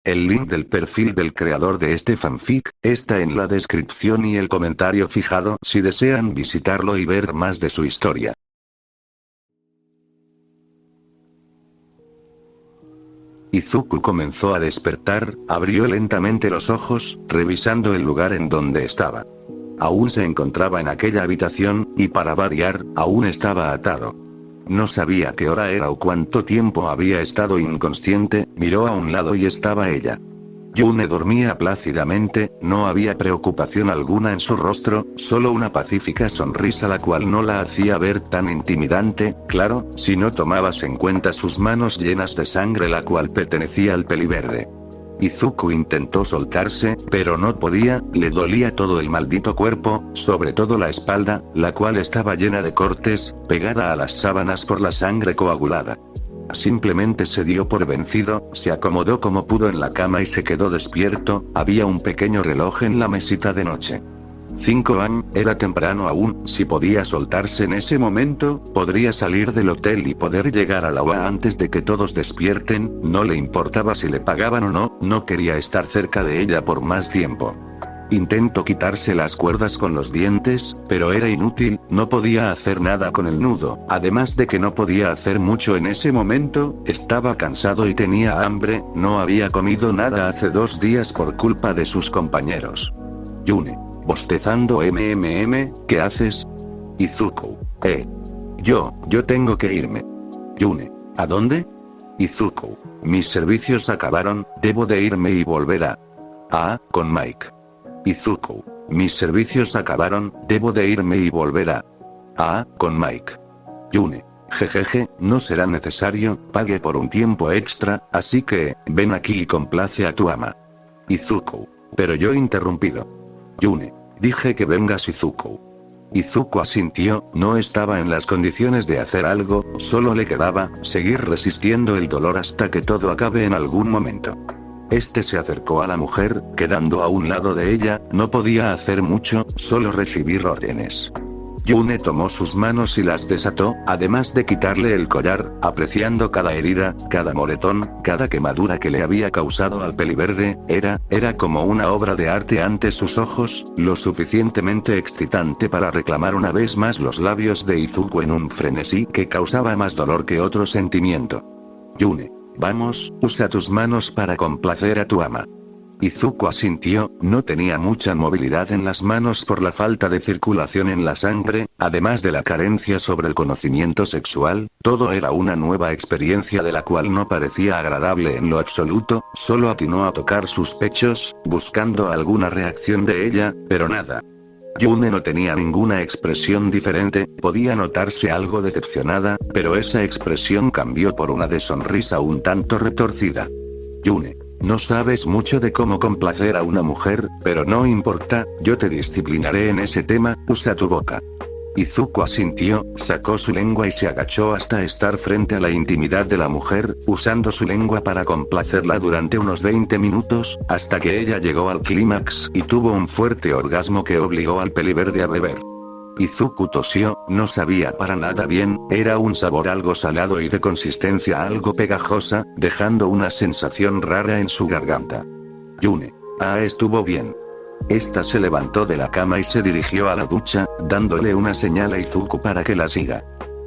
El link del perfil del creador de este fanfic está en la descripción y el comentario fijado si desean visitarlo y ver más de su historia. Izuku comenzó a despertar, abrió lentamente los ojos, revisando el lugar en donde estaba. Aún se encontraba en aquella habitación, y para variar, aún estaba atado. No sabía qué hora era o cuánto tiempo había estado inconsciente, miró a un lado y estaba ella. Yune dormía plácidamente, no había preocupación alguna en su rostro, solo una pacífica sonrisa la cual no la hacía ver tan intimidante, claro, si no tomabas en cuenta sus manos llenas de sangre la cual pertenecía al peliverde. Izuku intentó soltarse, pero no podía, le dolía todo el maldito cuerpo, sobre todo la espalda, la cual estaba llena de cortes, pegada a las sábanas por la sangre coagulada. Simplemente se dio por vencido, se acomodó como pudo en la cama y se quedó despierto, había un pequeño reloj en la mesita de noche. 5 AM, era temprano aún, si podía soltarse en ese momento, podría salir del hotel y poder llegar a la UA antes de que todos despierten, no le importaba si le pagaban o no, no quería estar cerca de ella por más tiempo. Intentó quitarse las cuerdas con los dientes, pero era inútil, no podía hacer nada con el nudo, además de que no podía hacer mucho en ese momento, estaba cansado y tenía hambre, no había comido nada hace 2 días por culpa de sus compañeros. Yune. Bostezando ¿qué haces? Izuku. Yo tengo que irme. Yune. ¿A dónde? Izuku. Mis servicios acabaron, debo de irme y volver con Mike. Izuku. Mis servicios acabaron, debo de irme y volver con Mike. Yune. Jejeje, no será necesario, pague por un tiempo extra, así que, ven aquí y complace a tu ama. Izuku. Pero yo interrumpido. Yune. Dije que vengas Izuku. Izuku asintió, no estaba en las condiciones de hacer algo, solo le quedaba, seguir resistiendo el dolor hasta que todo acabe en algún momento. Este se acercó a la mujer, quedando a un lado de ella, no podía hacer mucho, solo recibir órdenes. Yune tomó sus manos y las desató, además de quitarle el collar, apreciando cada herida, cada moretón, cada quemadura que le había causado al peliverde, era como una obra de arte ante sus ojos, lo suficientemente excitante para reclamar una vez más los labios de Izuku en un frenesí que causaba más dolor que otro sentimiento. Yune. Vamos, usa tus manos para complacer a tu ama. Izuku asintió, no tenía mucha movilidad en las manos por la falta de circulación en la sangre, además de la carencia sobre el conocimiento sexual, todo era una nueva experiencia de la cual no parecía agradable en lo absoluto, solo atinó a tocar sus pechos, buscando alguna reacción de ella, pero nada. Yune no tenía ninguna expresión diferente, podía notarse algo decepcionada, pero esa expresión cambió por una de sonrisa un tanto retorcida. Yune. No sabes mucho de cómo complacer a una mujer, pero no importa, yo te disciplinaré en ese tema, usa tu boca. Izuku asintió, sacó su lengua y se agachó hasta estar frente a la intimidad de la mujer, usando su lengua para complacerla durante unos 20 minutos, hasta que ella llegó al clímax y tuvo un fuerte orgasmo que obligó al peliverde a beber. Izuku tosió, no sabía para nada bien, era un sabor algo salado y de consistencia algo pegajosa, dejando una sensación rara en su garganta. Yune. Estuvo bien. Esta se levantó de la cama y se dirigió a la ducha, dándole una señal a Izuku para que la siga.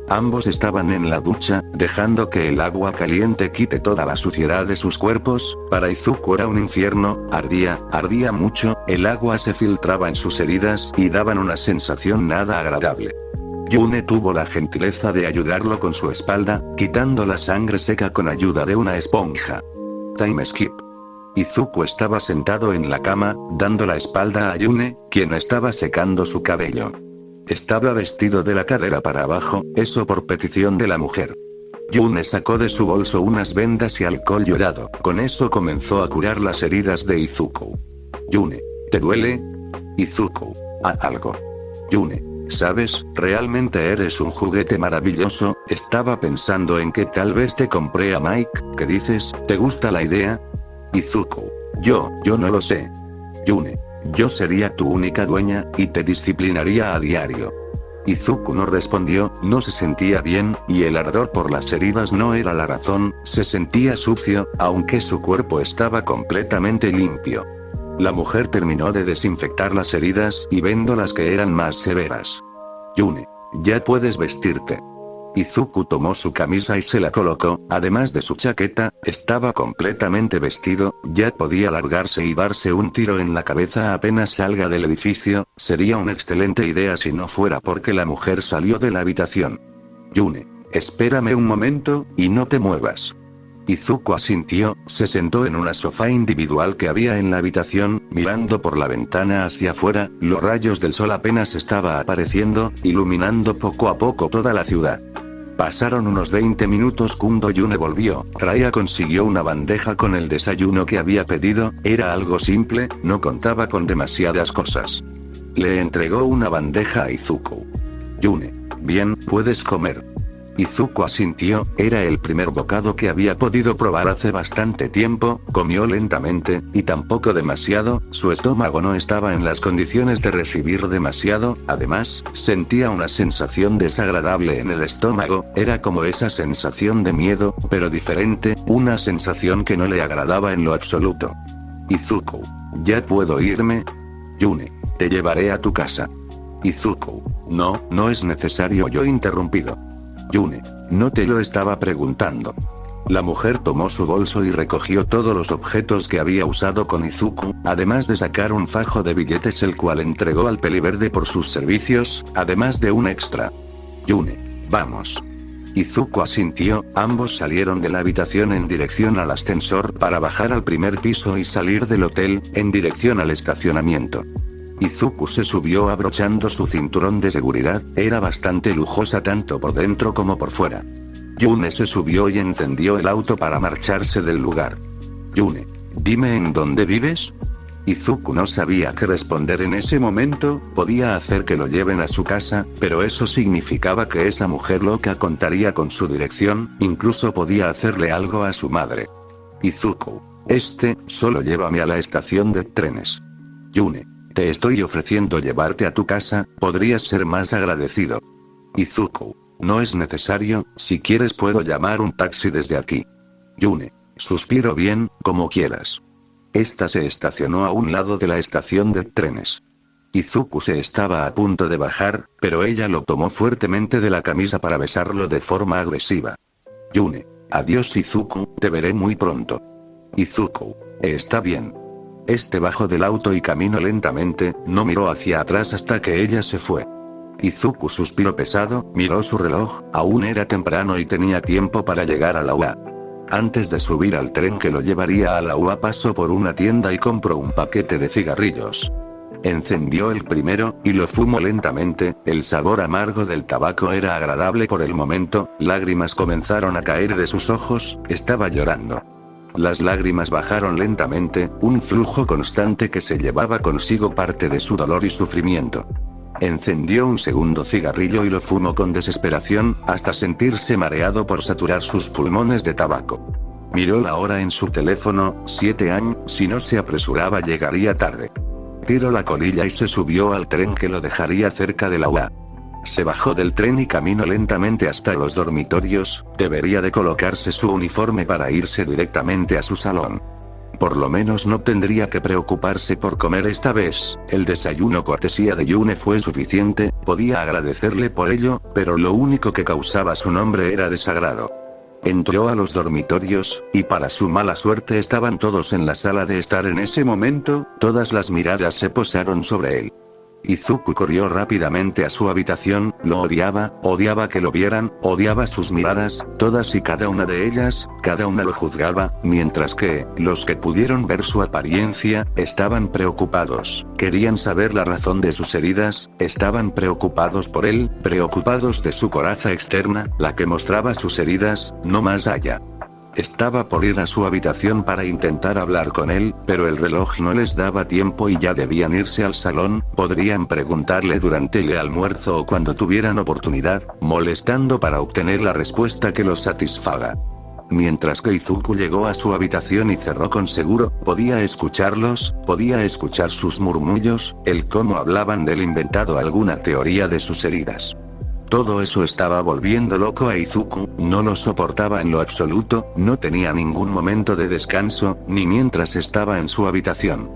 Ambos estaban en la ducha, dejando que el agua caliente quite toda la suciedad de sus cuerpos, para Izuku era un infierno, ardía mucho, el agua se filtraba en sus heridas y daban una sensación nada agradable. Yune tuvo la gentileza de ayudarlo con su espalda, quitando la sangre seca con ayuda de una esponja. Time skip. Izuku estaba sentado en la cama, dando la espalda a Yune, quien estaba secando su cabello. Estaba vestido de la cadera para abajo, eso por petición de la mujer. Yune sacó de su bolso unas vendas y alcohol yodado, con eso comenzó a curar las heridas de Izuku. Yune. ¿Te duele? Izuku. Algo. Yune. ¿Sabes? Realmente eres un juguete maravilloso, estaba pensando en que tal vez te compré a Mike, ¿qué dices? ¿Te gusta la idea? Izuku. Yo no lo sé. Yune. Yo sería tu única dueña, y te disciplinaría a diario. Izuku no respondió, no se sentía bien, y el ardor por las heridas no era la razón, se sentía sucio, aunque su cuerpo estaba completamente limpio. La mujer terminó de desinfectar las heridas y vendo las que eran más severas. Yune, ya puedes vestirte. Izuku tomó su camisa y se la colocó, además de su chaqueta, estaba completamente vestido, ya podía largarse y darse un tiro en la cabeza apenas salga del edificio, sería una excelente idea si no fuera porque la mujer salió de la habitación. Yune, espérame un momento, y no te muevas. Izuku asintió, se sentó en una sofá individual que había en la habitación, mirando por la ventana hacia afuera, los rayos del sol apenas estaba apareciendo, iluminando poco a poco toda la ciudad. Pasaron unos 20 minutos cuando Yune volvió, Raya consiguió una bandeja con el desayuno que había pedido, era algo simple, no contaba con demasiadas cosas. Le entregó una bandeja a Izuku. Yune, bien, puedes comer. Izuku asintió, era el primer bocado que había podido probar hace bastante tiempo, comió lentamente, y tampoco demasiado, su estómago no estaba en las condiciones de recibir demasiado, además, sentía una sensación desagradable en el estómago, era como esa sensación de miedo, pero diferente, una sensación que no le agradaba en lo absoluto. Izuku, ¿ya puedo irme? Yune, te llevaré a tu casa. Izuku, no, no es necesario, yo interrumpido. Yune, no te lo estaba preguntando. La mujer tomó su bolso y recogió todos los objetos que había usado con Izuku, además de sacar un fajo de billetes el cual entregó al peliverde por sus servicios, además de un extra. Yune, vamos. Izuku asintió, ambos salieron de la habitación en dirección al ascensor para bajar al primer piso y salir del hotel, en dirección al estacionamiento. Izuku se subió abrochando su cinturón de seguridad, era bastante lujosa tanto por dentro como por fuera. Yune se subió y encendió el auto para marcharse del lugar. Yune, dime en dónde vives. Izuku no sabía qué responder en ese momento, podía hacer que lo lleven a su casa, pero eso significaba que esa mujer loca contaría con su dirección, incluso podía hacerle algo a su madre. Izuku, solo llévame a la estación de trenes. Yune, te estoy ofreciendo llevarte a tu casa, podrías ser más agradecido. Izuku, no es necesario, si quieres puedo llamar un taxi desde aquí. Yune, suspiro bien, como quieras. Esta se estacionó a un lado de la estación de trenes. Izuku se estaba a punto de bajar, pero ella lo tomó fuertemente de la camisa para besarlo de forma agresiva. Yune, adiós Izuku, te veré muy pronto. Izuku, está bien. Bajó del auto y caminó lentamente, no miró hacia atrás hasta que ella se fue. Izuku suspiró pesado, miró su reloj, aún era temprano y tenía tiempo para llegar a la UA. Antes de subir al tren que lo llevaría a la UA pasó por una tienda y compró un paquete de cigarrillos. Encendió el primero, y lo fumó lentamente, el sabor amargo del tabaco era agradable por el momento, lágrimas comenzaron a caer de sus ojos, estaba llorando. Las lágrimas bajaron lentamente, un flujo constante que se llevaba consigo parte de su dolor y sufrimiento. Encendió un segundo cigarrillo y lo fumó con desesperación, hasta sentirse mareado por saturar sus pulmones de tabaco. Miró la hora en su teléfono, 7 años, si no se apresuraba llegaría tarde. Tiró la colilla y se subió al tren que lo dejaría cerca de la UA. Se bajó del tren y caminó lentamente hasta los dormitorios, debería de colocarse su uniforme para irse directamente a su salón. Por lo menos no tendría que preocuparse por comer esta vez, el desayuno cortesía de Yune fue suficiente, podía agradecerle por ello, pero lo único que causaba su nombre era desagrado. Entró a los dormitorios, y para su mala suerte estaban todos en la sala de estar en ese momento, todas las miradas se posaron sobre él. Izuku corrió rápidamente a su habitación, lo odiaba que lo vieran, odiaba sus miradas, todas y cada una de ellas, cada una lo juzgaba, mientras que, los que pudieron ver su apariencia, estaban preocupados, querían saber la razón de sus heridas, estaban preocupados por él, preocupados de su coraza externa, la que mostraba sus heridas, no más allá. Estaba por ir a su habitación para intentar hablar con él, pero el reloj no les daba tiempo y ya debían irse al salón, podrían preguntarle durante el almuerzo o cuando tuvieran oportunidad, molestando para obtener la respuesta que los satisfaga. Mientras que Izuku llegó a su habitación y cerró con seguro, podía escucharlos, podía escuchar sus murmullos, el cómo hablaban del inventado alguna teoría de sus heridas. Todo eso estaba volviendo loco a Izuku, no lo soportaba en lo absoluto, no tenía ningún momento de descanso, ni mientras estaba en su habitación.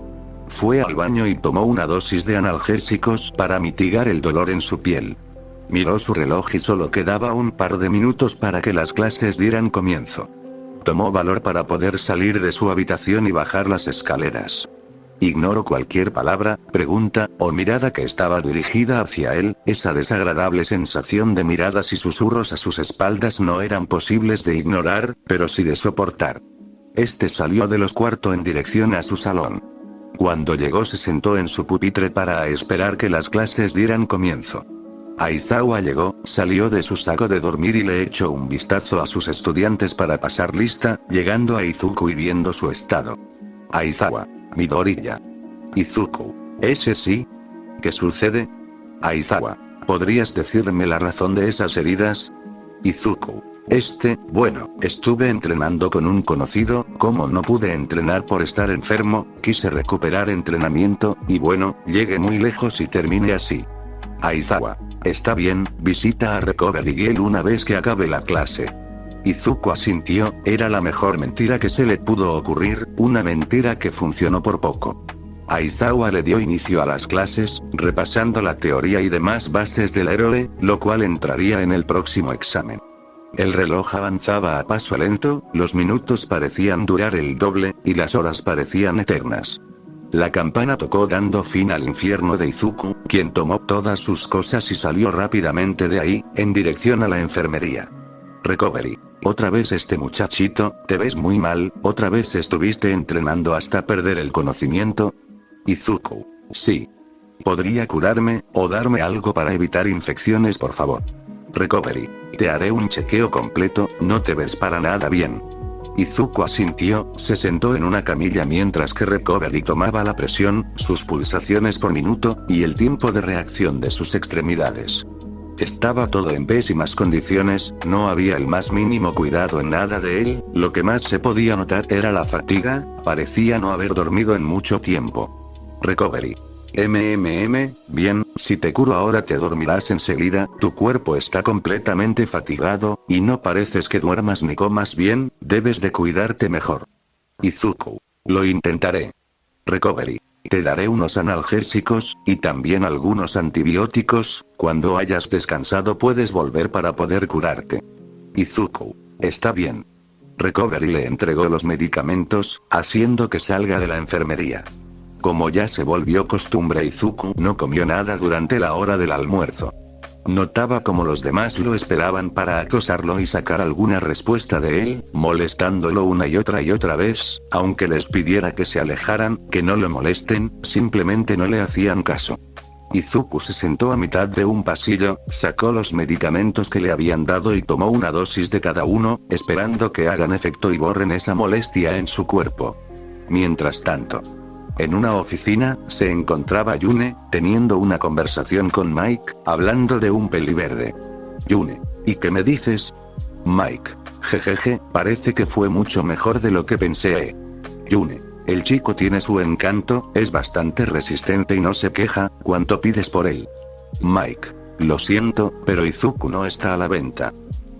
Fue al baño y tomó una dosis de analgésicos para mitigar el dolor en su piel. Miró su reloj y solo quedaba un par de minutos para que las clases dieran comienzo. Tomó valor para poder salir de su habitación y bajar las escaleras. Ignoró cualquier palabra, pregunta, o mirada que estaba dirigida hacia él, esa desagradable sensación de miradas y susurros a sus espaldas no eran posibles de ignorar, pero sí de soportar. Salió de los cuartos en dirección a su salón. Cuando llegó se sentó en su pupitre para esperar que las clases dieran comienzo. Aizawa llegó, salió de su saco de dormir y le echó un vistazo a sus estudiantes para pasar lista, llegando a Izuku y viendo su estado. Aizawa. Midoriya. Izuku. ¿Ese sí? ¿Qué sucede? Aizawa. ¿Podrías decirme la razón de esas heridas? Izuku. Bueno, estuve entrenando con un conocido, como no pude entrenar por estar enfermo, quise recuperar entrenamiento, y bueno, llegué muy lejos y terminé así. Aizawa. Está bien, visita a Recovery Girl una vez que acabe la clase. Izuku asintió, era la mejor mentira que se le pudo ocurrir, una mentira que funcionó por poco. Aizawa le dio inicio a las clases, repasando la teoría y demás bases del héroe, lo cual entraría en el próximo examen. El reloj avanzaba a paso lento, los minutos parecían durar el doble, y las horas parecían eternas. La campana tocó dando fin al infierno de Izuku, quien tomó todas sus cosas y salió rápidamente de ahí, en dirección a la enfermería. Recovery. Otra vez este muchachito, te ves muy mal, otra vez estuviste entrenando hasta perder el conocimiento. Izuku. Sí. ¿Podría curarme, o darme algo para evitar infecciones por favor? Recovery. Te haré un chequeo completo, no te ves para nada bien. Izuku asintió, se sentó en una camilla mientras que Recovery tomaba la presión, sus pulsaciones por minuto, y el tiempo de reacción de sus extremidades. Estaba todo en pésimas condiciones, no había el más mínimo cuidado en nada de él, lo que más se podía notar era la fatiga, parecía no haber dormido en mucho tiempo. Recovery. Bien, si te curo ahora te dormirás enseguida, tu cuerpo está completamente fatigado, y no pareces que duermas ni comas bien, debes de cuidarte mejor. Izuku. Lo intentaré. Recovery. Te daré unos analgésicos, y también algunos antibióticos, cuando hayas descansado puedes volver para poder curarte. Izuku. Está bien. Recovery le entregó los medicamentos, haciendo que salga de la enfermería. Como ya se volvió costumbre, Izuku no comió nada durante la hora del almuerzo. Notaba como los demás lo esperaban para acosarlo y sacar alguna respuesta de él, molestándolo una y otra vez, aunque les pidiera que se alejaran, que no lo molesten, simplemente no le hacían caso. Izuku se sentó a mitad de un pasillo, sacó los medicamentos que le habían dado y tomó una dosis de cada uno, esperando que hagan efecto y borren esa molestia en su cuerpo. Mientras tanto, en una oficina, se encontraba Yune, teniendo una conversación con Mike, hablando de un peli verde. Yune. ¿Y qué me dices? Mike. Jejeje, parece que fue mucho mejor de lo que pensé. Yune. El chico tiene su encanto, es bastante resistente y no se queja, ¿cuánto pides por él? Mike. Lo siento, pero Izuku no está a la venta.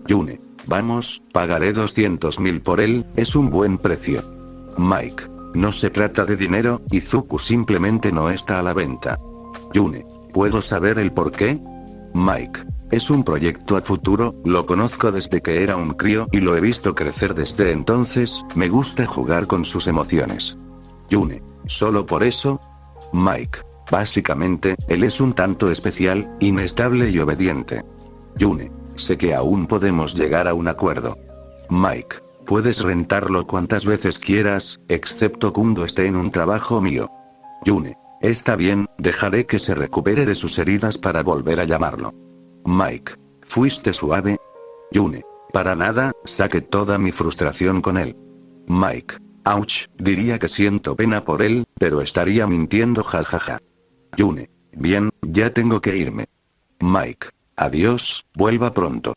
Yune. Vamos, pagaré 200.000 por él, es un buen precio. Mike. No se trata de dinero, Izuku simplemente no está a la venta. Yune. ¿Puedo saber el por qué? Mike. Es un proyecto a futuro, lo conozco desde que era un crío y lo he visto crecer desde entonces, me gusta jugar con sus emociones. Yune. ¿Solo por eso? Mike. Básicamente, él es un tanto especial, inestable y obediente. Yune. Sé que aún podemos llegar a un acuerdo. Mike. Puedes rentarlo cuantas veces quieras, excepto cuando esté en un trabajo mío. Yune. Está bien, dejaré que se recupere de sus heridas para volver a llamarlo. Mike. ¿Fuiste suave? Yune. Para nada, saqué toda mi frustración con él. Mike. Ouch, diría que siento pena por él, pero estaría mintiendo jajaja. Yune. Bien, ya tengo que irme. Mike. Adiós, vuelva pronto.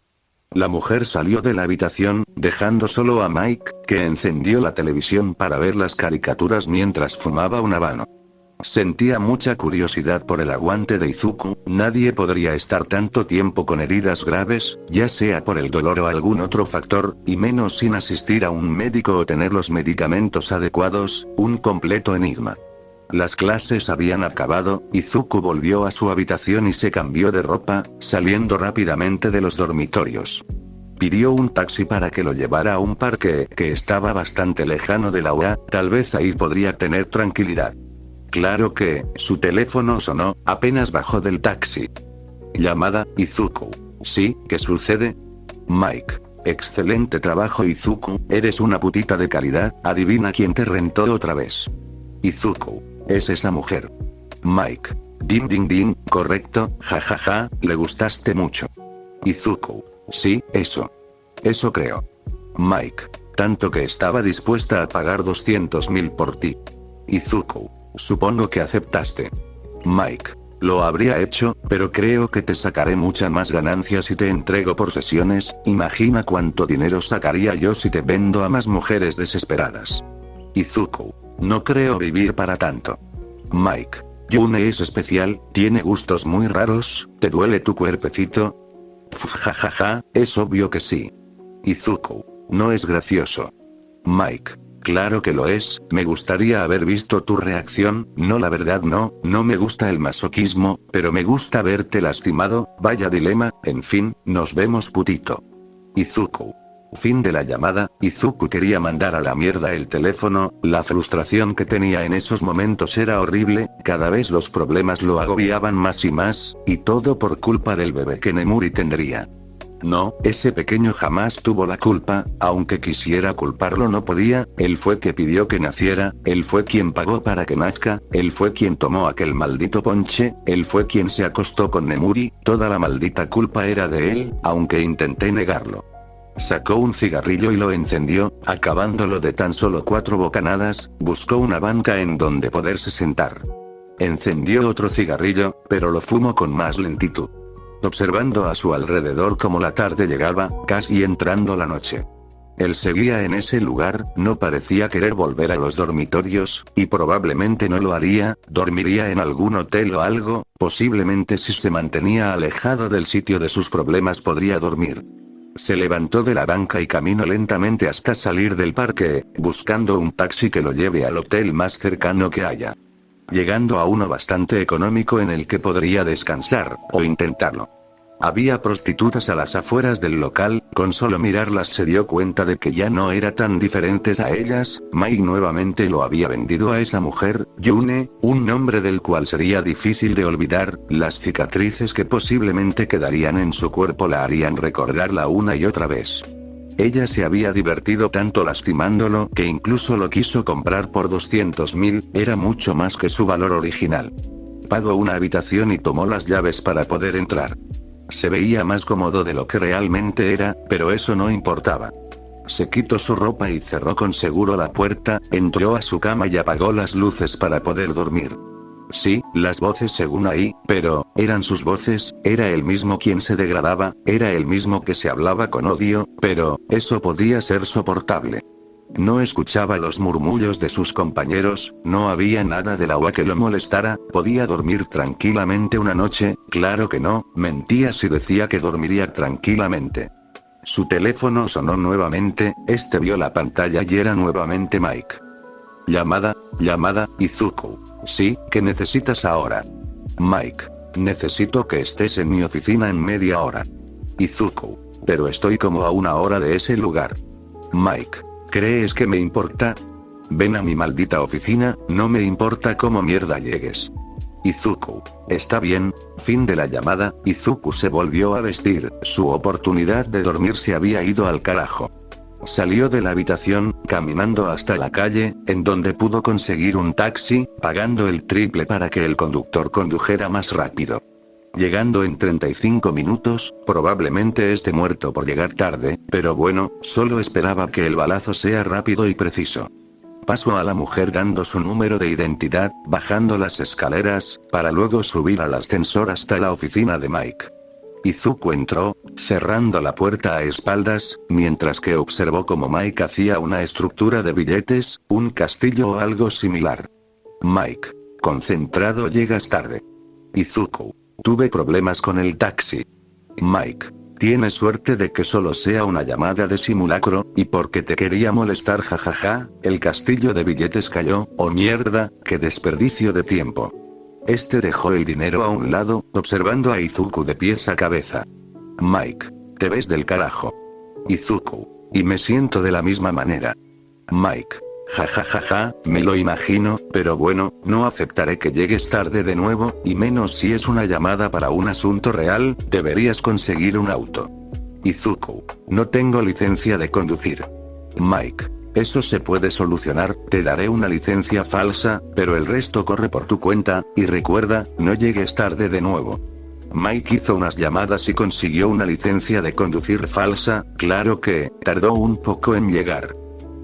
La mujer salió de la habitación, dejando solo a Mike, que encendió la televisión para ver las caricaturas mientras fumaba un habano. Sentía mucha curiosidad por el aguante de Izuku. Nadie podría estar tanto tiempo con heridas graves, ya sea por el dolor o algún otro factor, y menos sin asistir a un médico o tener los medicamentos adecuados, un completo enigma. Las clases habían acabado, Izuku volvió a su habitación y se cambió de ropa, saliendo rápidamente de los dormitorios. Pidió un taxi para que lo llevara a un parque que estaba bastante lejano de la UA, tal vez ahí podría tener tranquilidad. Claro que, su teléfono sonó, apenas bajó del taxi. Llamada, Izuku. ¿Sí? ¿Qué sucede? Mike. Excelente trabajo Izuku, eres una putita de calidad, adivina quién te rentó otra vez. Izuku. Es esa mujer. Mike. Ding ding ding, correcto, jajaja, le gustaste mucho. Izuku. Sí, eso. Eso creo. Mike. Tanto que estaba dispuesta a pagar 200.000 por ti. Izuku. Supongo que aceptaste. Mike. Lo habría hecho, pero creo que te sacaré mucha más ganancia si te entrego por sesiones. Imagina cuánto dinero sacaría yo si te vendo a más mujeres desesperadas. Izuku. No creo vivir para tanto. Mike. Yune es especial, tiene gustos muy raros, ¿te duele tu cuerpecito? Jajaja, es obvio que sí. Izuku. No es gracioso. Mike. Claro que lo es, me gustaría haber visto tu reacción, no la verdad no me gusta el masoquismo, pero me gusta verte lastimado, vaya dilema, en fin, nos vemos putito. Izuku. Fin de la llamada. Izuku quería mandar a la mierda el teléfono, la frustración que tenía en esos momentos era horrible, cada vez los problemas lo agobiaban más y más, y todo por culpa del bebé que Nemuri tendría. No, ese pequeño jamás tuvo la culpa, aunque quisiera culparlo no podía, él fue quien pidió que naciera, él fue quien pagó para que nazca, él fue quien tomó aquel maldito ponche, él fue quien se acostó con Nemuri, toda la maldita culpa era de él, aunque intenté negarlo. Sacó un cigarrillo y lo encendió, acabándolo de tan solo 4 bocanadas, buscó una banca en donde poderse sentar. Encendió otro cigarrillo, pero lo fumó con más lentitud. Observando a su alrededor como la tarde llegaba, casi entrando la noche. Él seguía en ese lugar, no parecía querer volver a los dormitorios, y probablemente no lo haría, dormiría en algún hotel o algo, posiblemente si se mantenía alejado del sitio de sus problemas podría dormir. Se levantó de la banca y caminó lentamente hasta salir del parque, buscando un taxi que lo lleve al hotel más cercano que haya. Llegando a uno bastante económico en el que podría descansar, o intentarlo. Había prostitutas a las afueras del local, con solo mirarlas se dio cuenta de que ya no eran tan diferentes a ellas. Mike nuevamente lo había vendido a esa mujer, Yune, un nombre del cual sería difícil de olvidar, las cicatrices que posiblemente quedarían en su cuerpo la harían recordarla una y otra vez. Ella se había divertido tanto lastimándolo que incluso lo quiso comprar por 200.000, era mucho más que su valor original. Pagó una habitación y tomó las llaves para poder entrar. Se veía más cómodo de lo que realmente era, pero eso no importaba. Se quitó su ropa y cerró con seguro la puerta, entró a su cama y apagó las luces para poder dormir. Sí, las voces según ahí, pero, eran sus voces, era él mismo quien se degradaba, era él mismo que se hablaba con odio, pero, eso podía ser soportable. No escuchaba los murmullos de sus compañeros, no había nada del agua que lo molestara, podía dormir tranquilamente una noche, claro que no, mentía si decía que dormiría tranquilamente. Su teléfono sonó nuevamente, vio la pantalla y era nuevamente Mike. Llamada, Izuku. Sí, ¿qué necesitas ahora? Mike. Necesito que estés en mi oficina en media hora. Izuku. Pero estoy como a 1 hora de ese lugar. Mike. ¿Crees que me importa? Ven a mi maldita oficina, no me importa cómo mierda llegues. Izuku. Está bien. Fin de la llamada. Izuku se volvió a vestir, su oportunidad de dormir se había ido al carajo. Salió de la habitación, caminando hasta la calle, en donde pudo conseguir un taxi, pagando el triple para que el conductor condujera más rápido. Llegando en 35 minutos, probablemente esté muerto por llegar tarde, pero bueno, solo esperaba que el balazo sea rápido y preciso. Pasó a la mujer dando su número de identidad, bajando las escaleras, para luego subir al ascensor hasta la oficina de Mike. Izuku entró, cerrando la puerta a espaldas, mientras que observó cómo Mike hacía una estructura de billetes, un castillo o algo similar. Mike. Concentrado, llegas tarde. Izuku. Tuve problemas con el taxi. Mike. Tienes suerte de que solo sea una llamada de simulacro, y porque te quería molestar, jajaja, el castillo de billetes cayó, oh mierda, qué desperdicio de tiempo. Este dejó el dinero a un lado, observando a Izuku de pies a cabeza. Mike. Te ves del carajo. Izuku. Y me siento de la misma manera. Mike. Jajajaja, me lo imagino, pero bueno, no aceptaré que llegues tarde de nuevo, y menos si es una llamada para un asunto real, deberías conseguir un auto. Izuku. No tengo licencia de conducir. Mike. Eso se puede solucionar, te daré una licencia falsa, pero el resto corre por tu cuenta, y recuerda, no llegues tarde de nuevo. Mike hizo unas llamadas y consiguió una licencia de conducir falsa, claro que, tardó un poco en llegar.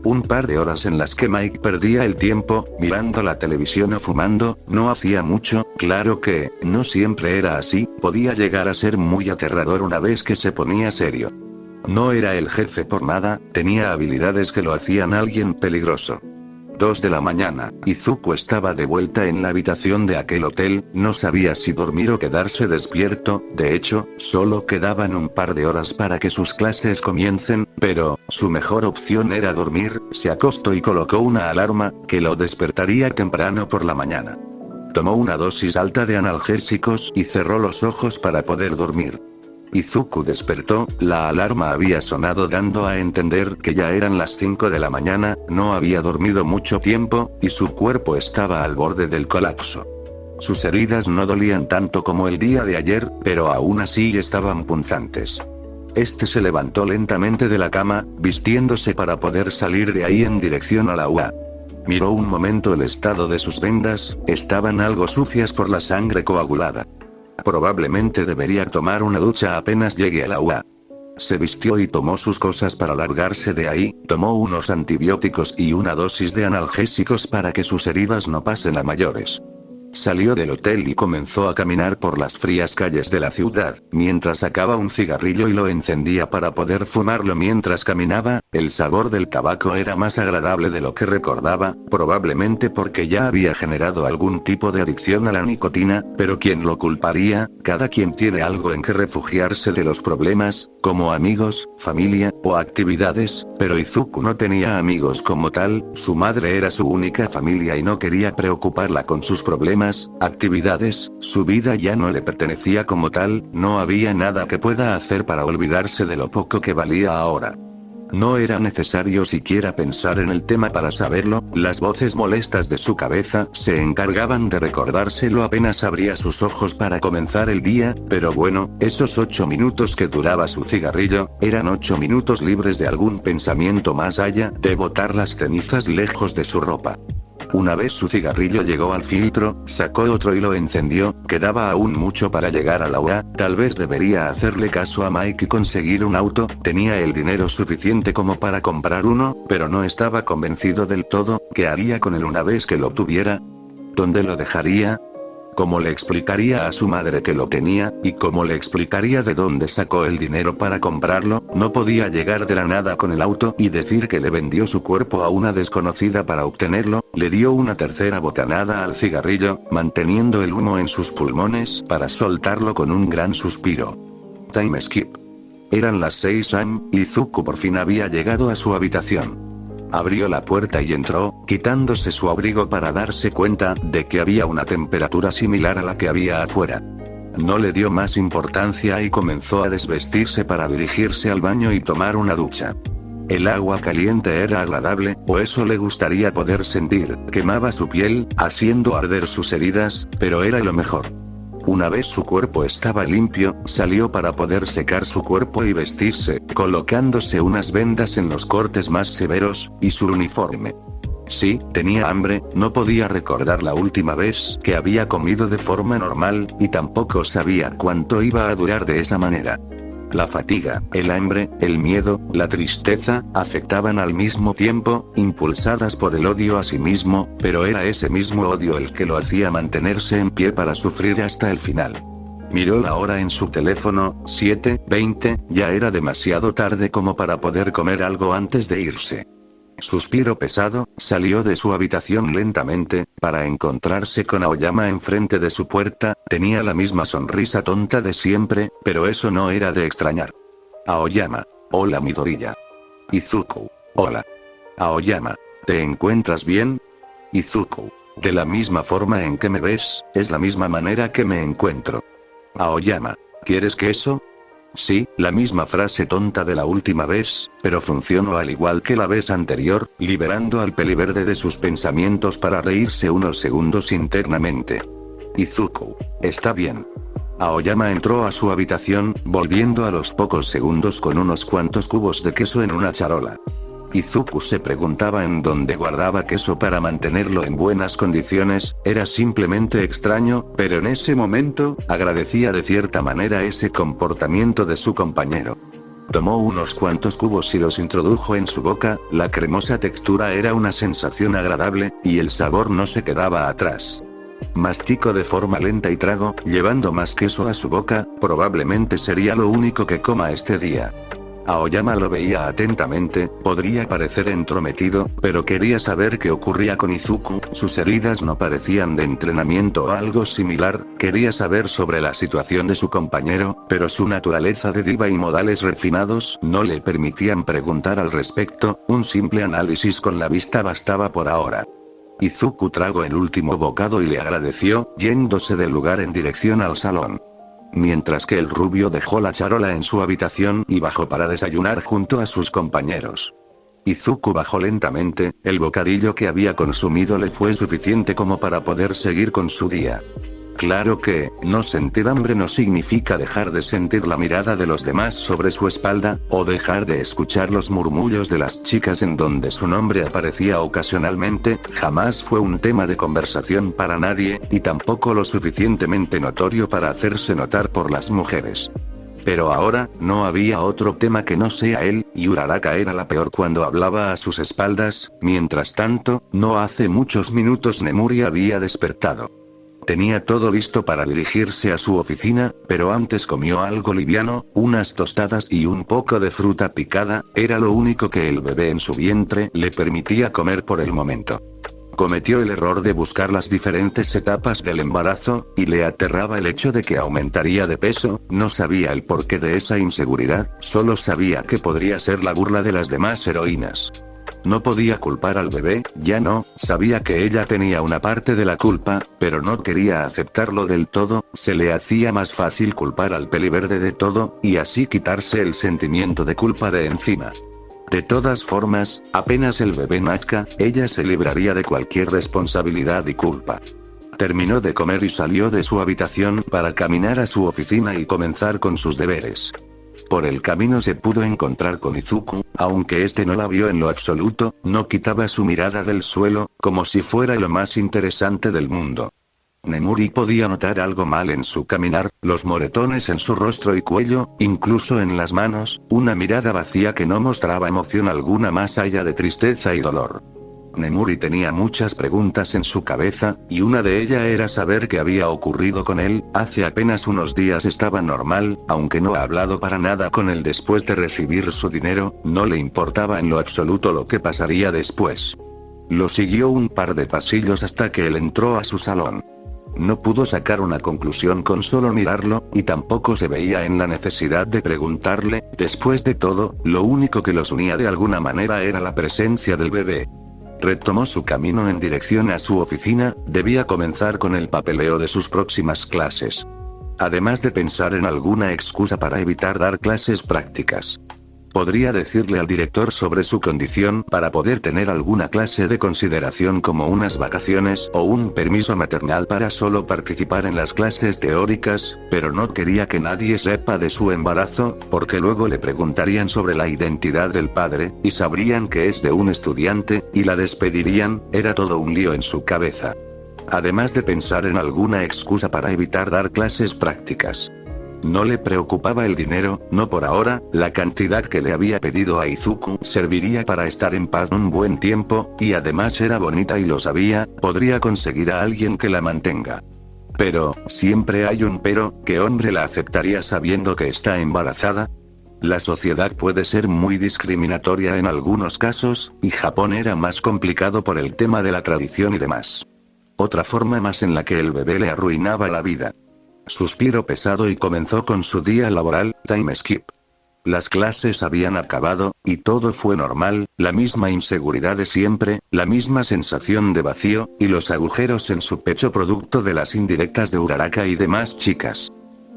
Un par de horas en las que Mike perdía el tiempo, mirando la televisión o fumando, no hacía mucho, claro que, no siempre era así, podía llegar a ser muy aterrador una vez que se ponía serio. No era el jefe por nada, tenía habilidades que lo hacían alguien peligroso. 2 de la mañana, Izuku estaba de vuelta en la habitación de aquel hotel, no sabía si dormir o quedarse despierto, de hecho, solo quedaban un par de horas para que sus clases comiencen, pero, su mejor opción era dormir, se acostó y colocó una alarma, que lo despertaría temprano por la mañana. Tomó una dosis alta de analgésicos y cerró los ojos para poder dormir. Izuku despertó, la alarma había sonado dando a entender que ya eran las 5 de la mañana, no había dormido mucho tiempo, y su cuerpo estaba al borde del colapso. Sus heridas no dolían tanto como el día de ayer, pero aún así estaban punzantes. Este se levantó lentamente de la cama, vistiéndose para poder salir de ahí en dirección a la UA. Miró un momento el estado de sus vendas, estaban algo sucias por la sangre coagulada. Probablemente debería tomar una ducha apenas llegue a la UA. Se vistió y tomó sus cosas para largarse de ahí, tomó unos antibióticos y una dosis de analgésicos para que sus heridas no pasen a mayores. Salió del hotel y comenzó a caminar por las frías calles de la ciudad, mientras sacaba un cigarrillo y lo encendía para poder fumarlo mientras caminaba. El sabor del tabaco era más agradable de lo que recordaba, probablemente porque ya había generado algún tipo de adicción a la nicotina, pero ¿quién lo culparía? Cada quien tiene algo en que refugiarse de los problemas, como amigos, familia, o actividades, pero Izuku no tenía amigos como tal, su madre era su única familia y no quería preocuparla con sus problemas, actividades, su vida ya no le pertenecía como tal, no había nada que pueda hacer para olvidarse de lo poco que valía ahora. No era necesario siquiera pensar en el tema para saberlo, las voces molestas de su cabeza se encargaban de recordárselo apenas abría sus ojos para comenzar el día, pero bueno, esos 8 minutos que duraba su cigarrillo, eran 8 minutos libres de algún pensamiento más allá de botar las cenizas lejos de su ropa. Una vez su cigarrillo llegó al filtro, sacó otro y lo encendió, quedaba aún mucho para llegar a la UA, tal vez debería hacerle caso a Mike y conseguir un auto, tenía el dinero suficiente como para comprar uno, pero no estaba convencido del todo, ¿qué haría con él una vez que lo tuviera? ¿Dónde lo dejaría? ¿Cómo le explicaría a su madre que lo tenía, y cómo le explicaría de dónde sacó el dinero para comprarlo? No podía llegar de la nada con el auto y decir que le vendió su cuerpo a una desconocida para obtenerlo, le dio una tercera bocanada al cigarrillo, manteniendo el humo en sus pulmones para soltarlo con un gran suspiro. Time skip. Eran las 6 am, y Izuku por fin había llegado a su habitación. Abrió la puerta y entró, quitándose su abrigo para darse cuenta de que había una temperatura similar a la que había afuera. No le dio más importancia y comenzó a desvestirse para dirigirse al baño y tomar una ducha. El agua caliente era agradable, o eso le gustaría poder sentir, quemaba su piel, haciendo arder sus heridas, pero era lo mejor. Una vez su cuerpo estaba limpio, salió para poder secar su cuerpo y vestirse, colocándose unas vendas en los cortes más severos, y su uniforme. Sí, tenía hambre, no podía recordar la última vez que había comido de forma normal, y tampoco sabía cuánto iba a durar de esa manera. La fatiga, el hambre, el miedo, la tristeza, afectaban al mismo tiempo, impulsadas por el odio a sí mismo, pero era ese mismo odio el que lo hacía mantenerse en pie para sufrir hasta el final. Miró la hora en su teléfono, 7:20, ya era demasiado tarde como para poder comer algo antes de irse. Suspiro pesado, salió de su habitación lentamente, para encontrarse con Aoyama enfrente de su puerta. Tenía la misma sonrisa tonta de siempre, pero eso no era de extrañar. Aoyama. Hola Midoriya. Izuku. Hola. Aoyama. ¿Te encuentras bien? Izuku. De la misma forma en que me ves, es la misma manera que me encuentro. Aoyama. ¿Quieres queso? Sí, la misma frase tonta de la última vez, pero funcionó al igual que la vez anterior, liberando al peliverde de sus pensamientos para reírse unos segundos internamente. Izuku. Está bien. Aoyama entró a su habitación, volviendo a los pocos segundos con unos cuantos cubos de queso en una charola. Izuku se preguntaba en dónde guardaba queso para mantenerlo en buenas condiciones. Era simplemente extraño, pero en ese momento, agradecía de cierta manera ese comportamiento de su compañero. Tomó unos cuantos cubos y los introdujo en su boca. La cremosa textura era una sensación agradable, y el sabor no se quedaba atrás. Masticó de forma lenta y trago, llevando más queso a su boca. Probablemente sería lo único que coma este día. Aoyama lo veía atentamente. Podría parecer entrometido, pero quería saber qué ocurría con Izuku. Sus heridas no parecían de entrenamiento o algo similar. Quería saber sobre la situación de su compañero, pero su naturaleza de diva y modales refinados no le permitían preguntar al respecto. Un simple análisis con la vista bastaba por ahora. Izuku tragó el último bocado y le agradeció, yéndose del lugar en dirección al salón. Mientras que el rubio dejó la charola en su habitación y bajó para desayunar junto a sus compañeros. Izuku bajó lentamente. El bocadillo que había consumido le fue suficiente como para poder seguir con su día. Claro que, no sentir hambre no significa dejar de sentir la mirada de los demás sobre su espalda, o dejar de escuchar los murmullos de las chicas en donde su nombre aparecía ocasionalmente. Jamás fue un tema de conversación para nadie, y tampoco lo suficientemente notorio para hacerse notar por las mujeres. Pero ahora, no había otro tema que no sea él, y Uraraka era la peor cuando hablaba a sus espaldas. Mientras tanto, no hace muchos minutos Nemuri había despertado. Tenía todo listo para dirigirse a su oficina, pero antes comió algo liviano, unas tostadas y un poco de fruta picada. Era lo único que el bebé en su vientre le permitía comer por el momento. Cometió el error de buscar las diferentes etapas del embarazo, y le aterraba el hecho de que aumentaría de peso. No sabía el porqué de esa inseguridad, solo sabía que podría ser la burla de las demás heroínas. No podía culpar al bebé, ya no. Sabía que ella tenía una parte de la culpa, pero no quería aceptarlo del todo. Se le hacía más fácil culpar al peliverde de todo, y así quitarse el sentimiento de culpa de encima. De todas formas, apenas el bebé nazca, ella se libraría de cualquier responsabilidad y culpa. Terminó de comer y salió de su habitación para caminar a su oficina y comenzar con sus deberes. Por el camino se pudo encontrar con Izuku. Aunque este no la vio en lo absoluto, no quitaba su mirada del suelo, como si fuera lo más interesante del mundo. Nemuri podía notar algo mal en su caminar, los moretones en su rostro y cuello, incluso en las manos, una mirada vacía que no mostraba emoción alguna más allá de tristeza y dolor. Nemuri tenía muchas preguntas en su cabeza, y una de ellas era saber qué había ocurrido con él. Hace apenas unos días estaba normal, aunque no ha hablado para nada con él después de recibir su dinero. No le importaba en lo absoluto lo que pasaría después. Lo siguió un par de pasillos hasta que él entró a su salón. No pudo sacar una conclusión con solo mirarlo, y tampoco se veía en la necesidad de preguntarle. Después de todo, lo único que los unía de alguna manera era la presencia del bebé. Retomó su camino en dirección a su oficina. Debía comenzar con el papeleo de sus próximas clases. Además de pensar en alguna excusa para evitar dar clases prácticas. Podría decirle al director sobre su condición para poder tener alguna clase de consideración como unas vacaciones o un permiso maternal para solo participar en las clases teóricas, pero no quería que nadie sepa de su embarazo, porque luego le preguntarían sobre la identidad del padre, y sabrían que es de un estudiante, y la despedirían. Era todo un lío en su cabeza. Además de pensar en alguna excusa para evitar dar clases prácticas. No le preocupaba el dinero, no por ahora. La cantidad que le había pedido a Izuku serviría para estar en paz un buen tiempo, y además era bonita y lo sabía. Podría conseguir a alguien que la mantenga. Pero, siempre hay un pero, ¿qué hombre la aceptaría sabiendo que está embarazada? La sociedad puede ser muy discriminatoria en algunos casos, y Japón era más complicado por el tema de la tradición y demás. Otra forma más en la que el bebé le arruinaba la vida. Suspiró pesado y comenzó con su día laboral, time skip. Las clases habían acabado, y todo fue normal, la misma inseguridad de siempre, la misma sensación de vacío, y los agujeros en su pecho producto de las indirectas de Uraraka y demás chicas.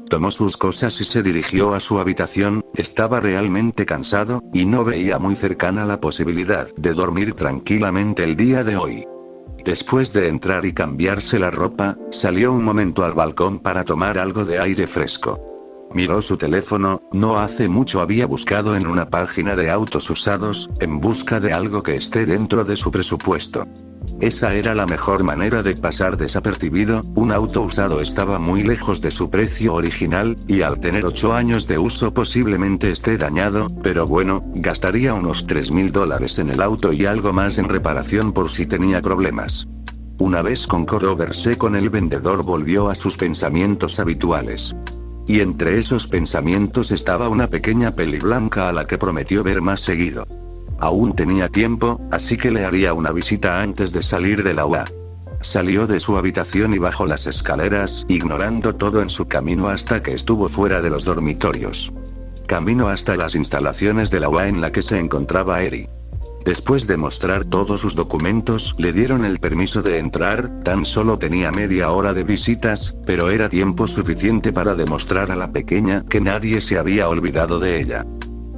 Tomó sus cosas y se dirigió a su habitación, estaba realmente cansado, y no veía muy cercana la posibilidad de dormir tranquilamente el día de hoy. Después de entrar y cambiarse la ropa, salió un momento al balcón para tomar algo de aire fresco. Miró su teléfono, no hace mucho había buscado en una página de autos usados, en busca de algo que esté dentro de su presupuesto. Esa era la mejor manera de pasar desapercibido, un auto usado estaba muy lejos de su precio original, y al tener 8 años de uso posiblemente esté dañado, pero bueno, gastaría unos $3.000 en el auto y algo más en reparación por si tenía problemas. Una vez concordó verse con el vendedor, volvió a sus pensamientos habituales. Y entre esos pensamientos estaba una pequeña peli blanca a la que prometió ver más seguido. Aún tenía tiempo, así que le haría una visita antes de salir de la UA. Salió de su habitación y bajó las escaleras, ignorando todo en su camino hasta que estuvo fuera de los dormitorios. Caminó hasta las instalaciones de la UA en la que se encontraba Eri. Después de mostrar todos sus documentos, le dieron el permiso de entrar, tan solo tenía media hora de visitas, pero era tiempo suficiente para demostrar a la pequeña que nadie se había olvidado de ella.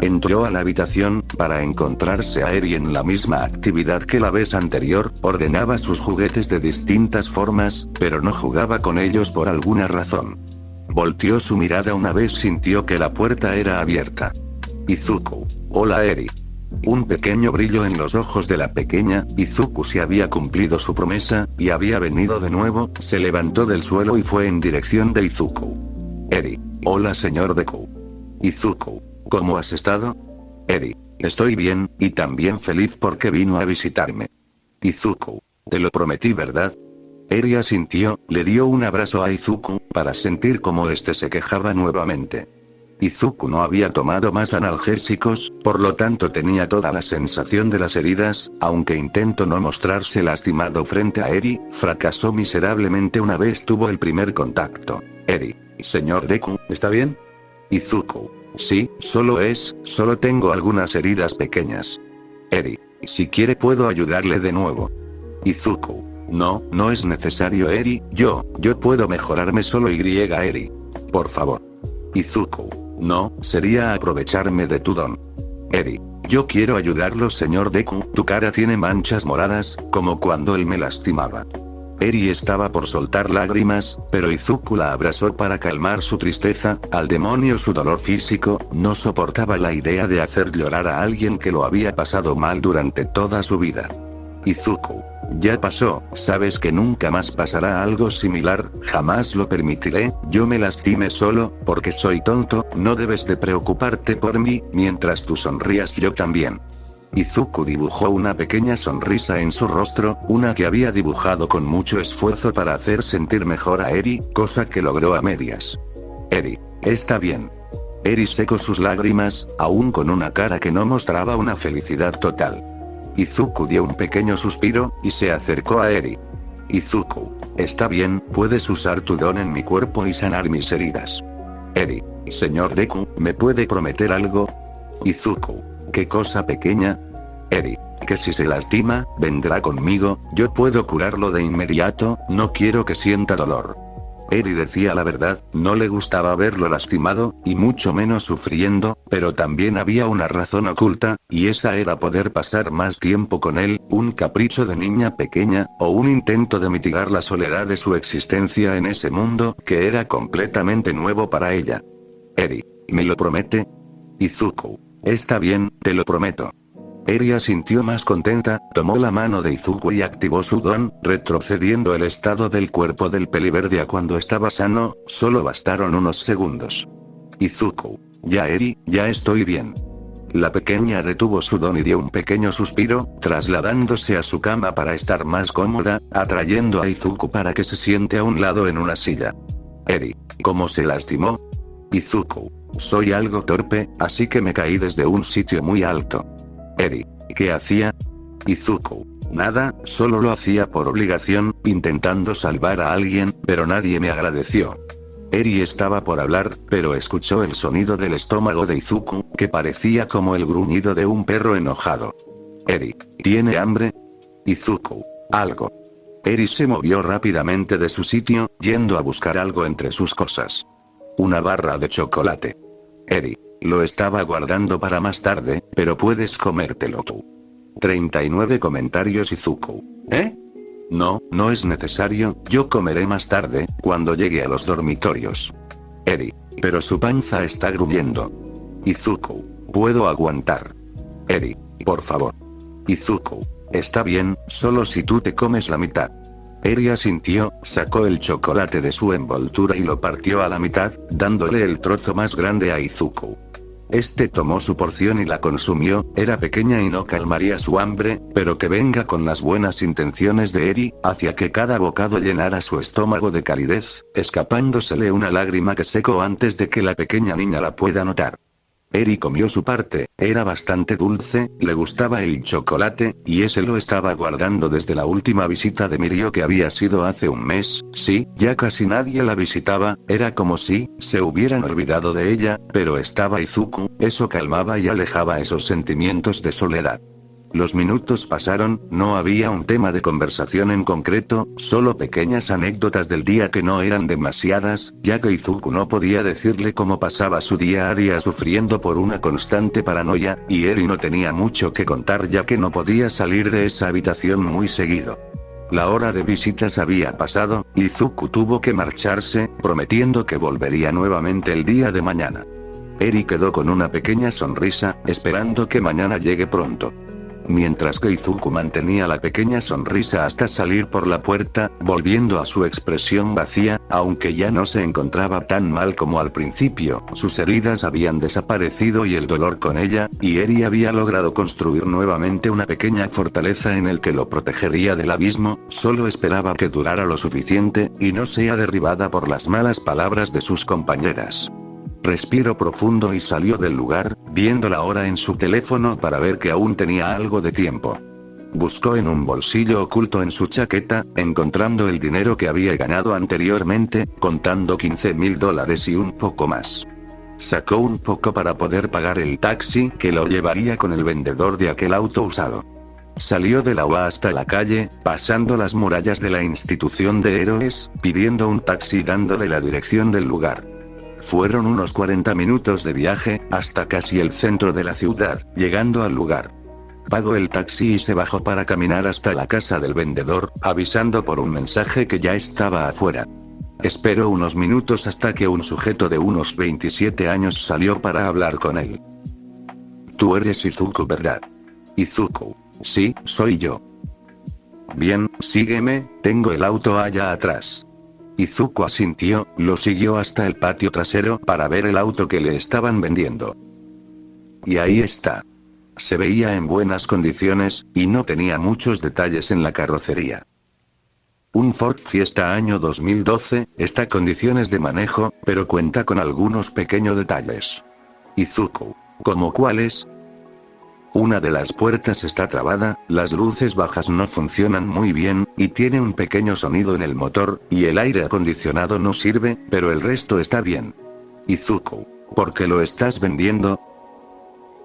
Entró a la habitación, para encontrarse a Eri en la misma actividad que la vez anterior, ordenaba sus juguetes de distintas formas, pero no jugaba con ellos por alguna razón. Volteó su mirada una vez, sintió que la puerta era abierta. Izuku. Hola Eri. Un pequeño brillo en los ojos de la pequeña, Izuku se había cumplido su promesa, y había venido de nuevo, se levantó del suelo y fue en dirección de Izuku. Eri. Hola señor Deku. Izuku. ¿Cómo has estado? Eri. Estoy bien, y también feliz porque vino a visitarme. Izuku. Te lo prometí, ¿verdad? Eri asintió, le dio un abrazo a Izuku, para sentir cómo este se quejaba nuevamente. Izuku no había tomado más analgésicos, por lo tanto tenía toda la sensación de las heridas, aunque intentó no mostrarse lastimado frente a Eri, fracasó miserablemente una vez tuvo el primer contacto. Eri. Señor Deku, ¿está bien? Izuku. Sí, solo tengo algunas heridas pequeñas. Eri. Si quiere puedo ayudarle de nuevo. Izuku. No es necesario Eri, yo puedo mejorarme solo Eri. Por favor. Izuku. No, sería aprovecharme de tu don. Eri. Yo quiero ayudarlo señor Deku, tu cara tiene manchas moradas, como cuando él me lastimaba. Eri estaba por soltar lágrimas, pero Izuku la abrazó para calmar su tristeza, al demonio su dolor físico, no soportaba la idea de hacer llorar a alguien que lo había pasado mal durante toda su vida. Izuku. Ya pasó, sabes que nunca más pasará algo similar, jamás lo permitiré, yo me lastimé solo, porque soy tonto, no debes de preocuparte por mí, mientras tú sonrías yo también. Izuku dibujó una pequeña sonrisa en su rostro, una que había dibujado con mucho esfuerzo para hacer sentir mejor a Eri, cosa que logró a medias. Eri. Está bien. Eri secó sus lágrimas, aún con una cara que no mostraba una felicidad total. Izuku dio un pequeño suspiro, y se acercó a Eri. Izuku. Está bien, puedes usar tu don en mi cuerpo y sanar mis heridas. Eri. Señor Deku, ¿me puede prometer algo? Izuku. ¿Qué cosa pequeña? Eri. Que si se lastima, vendrá conmigo, yo puedo curarlo de inmediato, no quiero que sienta dolor. Eri decía la verdad, no le gustaba verlo lastimado, y mucho menos sufriendo, pero también había una razón oculta, y esa era poder pasar más tiempo con él, un capricho de niña pequeña, o un intento de mitigar la soledad de su existencia en ese mundo, que era completamente nuevo para ella. Eri. ¿Me lo promete? Izuku. Está bien, te lo prometo. Eri asintió más contenta, tomó la mano de Izuku y activó su don, retrocediendo el estado del cuerpo del peliverde a cuando estaba sano, solo bastaron unos segundos. Izuku. Ya Eri, ya estoy bien. La pequeña detuvo su don y dio un pequeño suspiro, trasladándose a su cama para estar más cómoda, atrayendo a Izuku para que se siente a un lado en una silla. Eri, ¿cómo se lastimó? Izuku, soy algo torpe, así que me caí desde un sitio muy alto. Eri, ¿qué hacía? Izuku, nada, solo lo hacía por obligación, intentando salvar a alguien, pero nadie me agradeció. Eri estaba por hablar, pero escuchó el sonido del estómago de Izuku, que parecía como el gruñido de un perro enojado. Eri, ¿tiene hambre? Izuku, algo. Eri se movió rápidamente de su sitio, yendo a buscar algo entre sus cosas. Una barra de chocolate. Eri, lo estaba guardando para más tarde, pero puedes comértelo tú. 39 comentarios Izuku. ¿Eh? No, no es necesario, yo comeré más tarde, cuando llegue a los dormitorios. Eri, pero su panza está gruñendo. Izuku, puedo aguantar. Eri, por favor. Izuku, está bien, solo si tú te comes la mitad. Eri asintió, sacó el chocolate de su envoltura y lo partió a la mitad, dándole el trozo más grande a Izuku. Este tomó su porción y la consumió, era pequeña y no calmaría su hambre, pero que venga con las buenas intenciones de Eri, hacia que cada bocado llenara su estómago de calidez, escapándosele una lágrima que secó antes de que la pequeña niña la pueda notar. Eri comió su parte, era bastante dulce, le gustaba el chocolate, y ese lo estaba guardando desde la última visita de Mirio que había sido hace un mes, sí, ya casi nadie la visitaba, era como si se hubieran olvidado de ella, pero estaba Izuku, eso calmaba y alejaba esos sentimientos de soledad. Los minutos pasaron, no había un tema de conversación en concreto, solo pequeñas anécdotas del día que no eran demasiadas, ya que Izuku no podía decirle cómo pasaba su día a día sufriendo por una constante paranoia, y Eri no tenía mucho que contar ya que no podía salir de esa habitación muy seguido. La hora de visitas había pasado, y Izuku tuvo que marcharse, prometiendo que volvería nuevamente el día de mañana. Eri quedó con una pequeña sonrisa, esperando que mañana llegue pronto. Mientras que Izuku mantenía la pequeña sonrisa hasta salir por la puerta, volviendo a su expresión vacía, aunque ya no se encontraba tan mal como al principio, sus heridas habían desaparecido y el dolor con ella, y Eri había logrado construir nuevamente una pequeña fortaleza en el que lo protegería del abismo, solo esperaba que durara lo suficiente, y no sea derribada por las malas palabras de sus compañeras. Respiró profundo y salió del lugar, viendo la hora en su teléfono para ver que aún tenía algo de tiempo. Buscó en un bolsillo oculto en su chaqueta, encontrando el dinero que había ganado anteriormente, contando $15.000 y un poco más. Sacó un poco para poder pagar el taxi que lo llevaría con el vendedor de aquel auto usado. Salió de la UA hasta la calle, pasando las murallas de la institución de héroes, pidiendo un taxi y dándole la dirección del lugar. Fueron unos 40 minutos de viaje, hasta casi el centro de la ciudad, llegando al lugar. Pagó el taxi y se bajó para caminar hasta la casa del vendedor, avisando por un mensaje que ya estaba afuera. Esperó unos minutos hasta que un sujeto de unos 27 años salió para hablar con él. Tú eres Izuku, ¿verdad? Izuku. Sí, soy yo. Bien, sígueme, tengo el auto allá atrás. Izuku asintió, lo siguió hasta el patio trasero para ver el auto que le estaban vendiendo. Y ahí está. Se veía en buenas condiciones, y no tenía muchos detalles en la carrocería. Un Ford Fiesta año 2012, está en condiciones de manejo, pero cuenta con algunos pequeños detalles. Izuku. ¿Cómo cuáles? Una de las puertas está trabada, las luces bajas no funcionan muy bien, y tiene un pequeño sonido en el motor, y el aire acondicionado no sirve, pero el resto está bien. Izuku. ¿Por qué lo estás vendiendo?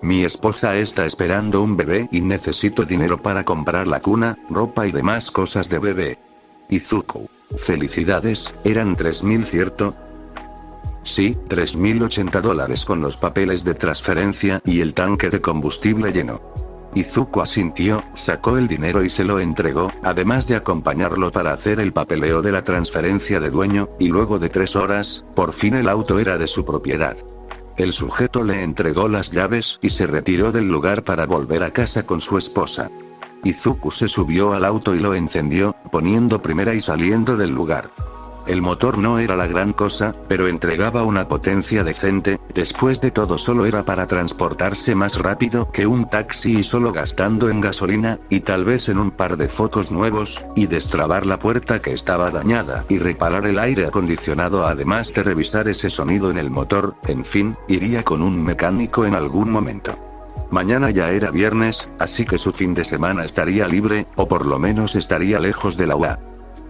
Mi esposa está esperando un bebé y necesito dinero para comprar la cuna, ropa y demás cosas de bebé. Izuku. Felicidades, eran 3.000, ¿cierto? Sí, $3.080 con los papeles de transferencia y el tanque de combustible lleno. Izuku asintió, sacó el dinero y se lo entregó, además de acompañarlo para hacer el papeleo de la transferencia de dueño, y luego de 3 horas, por fin el auto era de su propiedad. El sujeto le entregó las llaves y se retiró del lugar para volver a casa con su esposa. Izuku se subió al auto y lo encendió, poniendo primera y saliendo del lugar. El motor no era la gran cosa, pero entregaba una potencia decente. Después de todo solo era para transportarse más rápido que un taxi y solo gastando en gasolina, y tal vez en un par de focos nuevos, y destrabar la puerta que estaba dañada y reparar el aire acondicionado además de revisar ese sonido en el motor. En fin, iría con un mecánico en algún momento. Mañana ya era viernes, así que su fin de semana estaría libre, o por lo menos estaría lejos de la UA.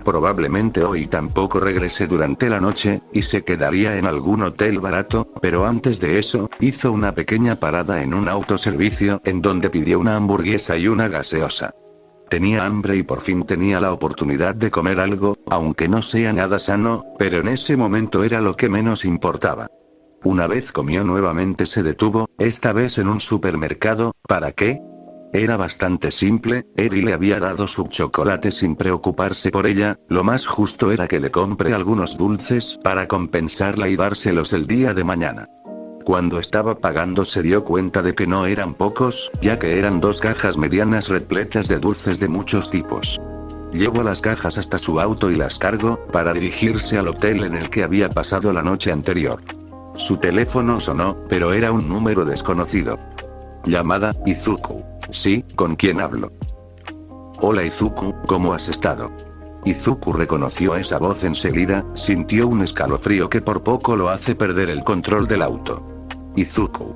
Probablemente hoy tampoco regrese durante la noche, y se quedaría en algún hotel barato, pero antes de eso, hizo una pequeña parada en un autoservicio en donde pidió una hamburguesa y una gaseosa. Tenía hambre y por fin tenía la oportunidad de comer algo, aunque no sea nada sano, pero en ese momento era lo que menos importaba. Una vez comió nuevamente se detuvo, esta vez en un supermercado. ¿Para qué? Era bastante simple, Eri le había dado su chocolate sin preocuparse por ella, lo más justo era que le compre algunos dulces para compensarla y dárselos el día de mañana. Cuando estaba pagando se dio cuenta de que no eran pocos, ya que eran 2 cajas medianas repletas de dulces de muchos tipos. Llevó las cajas hasta su auto y las cargó, para dirigirse al hotel en el que había pasado la noche anterior. Su teléfono sonó, pero era un número desconocido. Llamada, Izuku. Sí, ¿con quién hablo? Hola Izuku, ¿cómo has estado? Izuku reconoció esa voz enseguida, sintió un escalofrío que por poco lo hace perder el control del auto. Izuku.